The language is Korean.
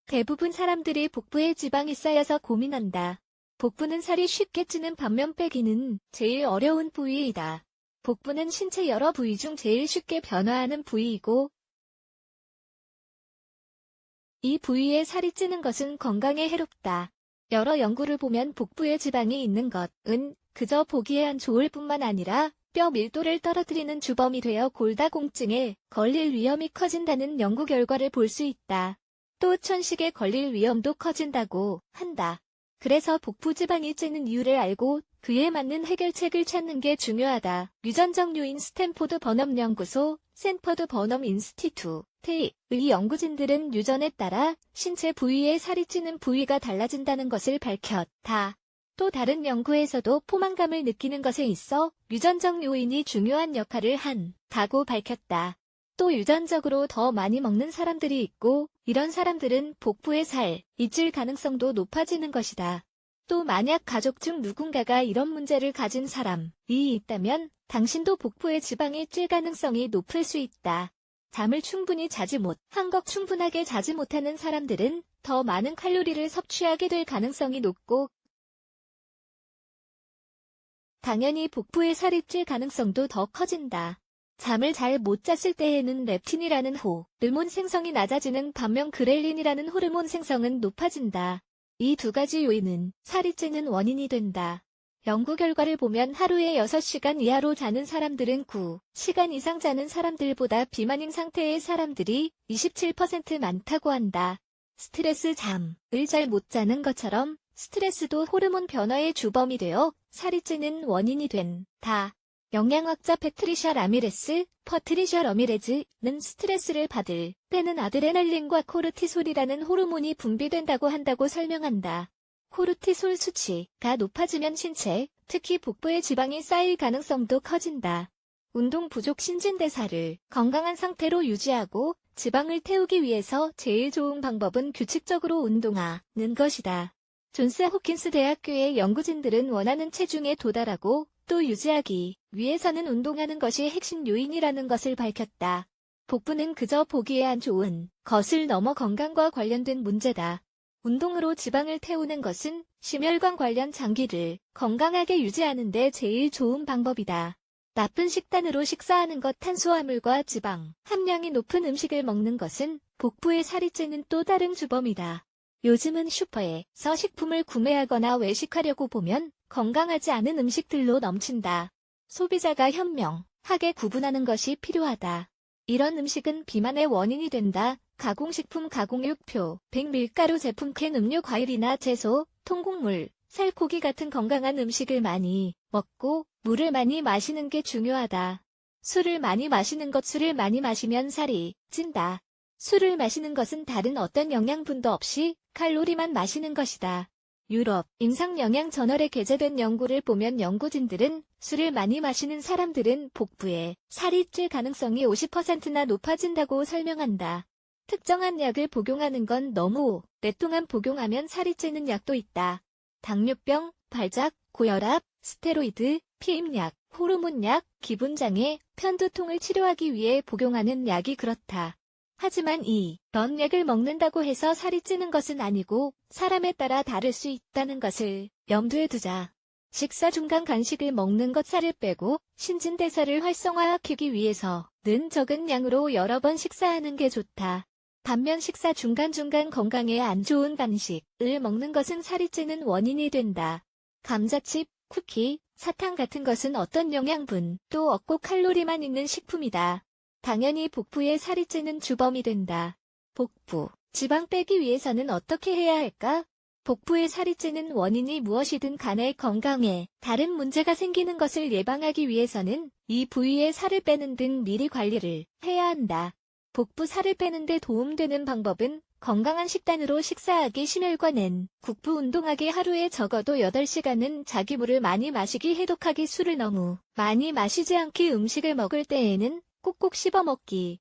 대부분 사람들이 복부에 지방이 쌓여서 고민한다. 복부는 살이 쉽게 찌는 반면 빼기는 제일 어려운 부위이다. 복부는 신체 여러 부위 중 제일 쉽게 변화하는 부위이고, 이 부위에 살이 찌는 것은 건강에 해롭다. 여러 연구를 보면 복부에 지방이 있는 것은 그저 보기에만 좋을 뿐만 아니라 뼈 밀도를 떨어뜨리는 주범이 되어 골다공증에 걸릴 위험이 커진다는 연구 결과를 볼 수 있다. 또 천식에 걸릴 위험도 커진다고 한다. 그래서 복부 지방이 찌는 이유를 알고 그에 맞는 해결책을 찾는 게 중요하다. 유전적 요인 스탠포드 버넘 연구소, 샌퍼드 버넘 인스티튜트의 연구진들은 유전에 따라 신체 부위에 살이 찌는 부위가 달라진다는 것을 밝혔다. 또 다른 연구에서도 포만감을 느끼는 것에 있어 유전적 요인이 중요한 역할을 한다고 밝혔다. 또 유전적으로 더 많이 먹는 사람들이 있고, 이런 사람들은 복부에 살이 찔 가능성도 높아지는 것이다. 또 만약 가족 중 누군가가 이런 문제를 가진 사람이 있다면 당신도 복부에 지방이 찔 가능성이 높을 수 있다. 잠을 충분히 자지 못한 것 충분하게 자지 못하는 사람들은 더 많은 칼로리를 섭취하게 될 가능성이 높고, 당연히 복부에 살이 찔 가능성도 더 커진다. 잠을 잘 못 잤을 때에는 렙틴이라는 호르몬 생성이 낮아지는 반면 그렐린이라는 호르몬 생성은 높아진다. 이 두 가지 요인은 살이 찌는 원인이 된다. 연구 결과를 보면 하루에 6시간 이하로 자는 사람들은 9시간 이상 자는 사람들보다 비만인 상태의 사람들이 27% 많다고 한다. 스트레스 잠을 잘 못 자는 것처럼 스트레스도 호르몬 변화의 주범이 되어 살이 찌는 원인이 된다. 영양학자 패트리샤 퍼트리샤 러미레즈는 스트레스를 받을 때는 아드레날린과 코르티솔이라는 호르몬이 분비된다고 한다고 설명한다. 코르티솔 수치가 높아지면 신체, 특히 복부에 지방이 쌓일 가능성도 커진다. 운동 부족 신진대사를 건강한 상태로 유지하고 지방을 태우기 위해서 제일 좋은 방법은 규칙적으로 운동하는 것이다. 존스 호킨스 대학교의 연구진들은 원하는 체중에 도달하고 또 유지하기 위해서는 운동하는 것이 핵심 요인이라는 것을 밝혔다. 복부는 그저 보기에 안 좋은 것을 넘어 건강과 관련된 문제다. 운동으로 지방을 태우는 것은 심혈관 관련 장기를 건강하게 유지하는 데 제일 좋은 방법이다. 나쁜 식단으로 식사하는 것, 탄수화물과 지방 함량이 높은 음식을 먹는 것은 복부에 살이 찌는 또 다른 주범이다. 요즘은 슈퍼에서 식품을 구매하거나 외식하려고 보면 건강하지 않은 음식들로 넘친다. 소비자가 현명하게 구분하는 것이 필요하다. 이런 음식은 비만의 원인이 된다. 가공식품, 가공육표, 백밀가루 제품, 캔 음료, 과일이나 채소, 통곡물, 살코기 같은 건강한 음식을 많이 먹고 물을 많이 마시는 게 중요하다. 술을 많이 마시는 것, 술을 많이 마시면 살이 찐다. 술을 마시는 것은 다른 어떤 영양분도 없이 칼로리만 마시는 것이다. 유럽 임상영양저널에 게재된 연구를 보면 연구진들은 술을 많이 마시는 사람들은 복부에 살이 찔 가능성이 50%나 높아진다고 설명한다. 특정한 약을 복용하는 건 너무 오랫동안 복용하면 살이 찌는 약도 있다. 당뇨병, 발작, 고혈압, 스테로이드, 피임약, 호르몬약, 기분장애, 편두통을 치료하기 위해 복용하는 약이 그렇다. 하지만 이런 약을 먹는다고 해서 살이 찌는 것은 아니고 사람에 따라 다를 수 있다는 것을 염두에 두자. 식사 중간 간식을 먹는 것, 살을 빼고 신진대사를 활성화시키기 위해서는 적은 양으로 여러 번 식사하는 게 좋다. 반면 식사 중간중간 건강에 안 좋은 간식을 먹는 것은 살이 찌는 원인이 된다. 감자칩, 쿠키, 사탕 같은 것은 어떤 영양분도 없고 칼로리만 있는 식품이다. 당연히 복부에 살이 찌는 주범이 된다. 복부, 지방 빼기 위해서는 어떻게 해야 할까? 복부에 살이 찌는 원인이 무엇이든 간에 건강에 다른 문제가 생기는 것을 예방하기 위해서는 이 부위에 살을 빼는 등 미리 관리를 해야 한다. 복부 살을 빼는 데 도움되는 방법은 건강한 식단으로 식사하기, 심혈관엔 국부, 운동하기, 하루에 적어도 8시간은 자기, 물을 많이 마시기, 해독하기, 술을 너무 많이 마시지 않기, 음식을 먹을 때에는 꼭꼭 씹어 먹기.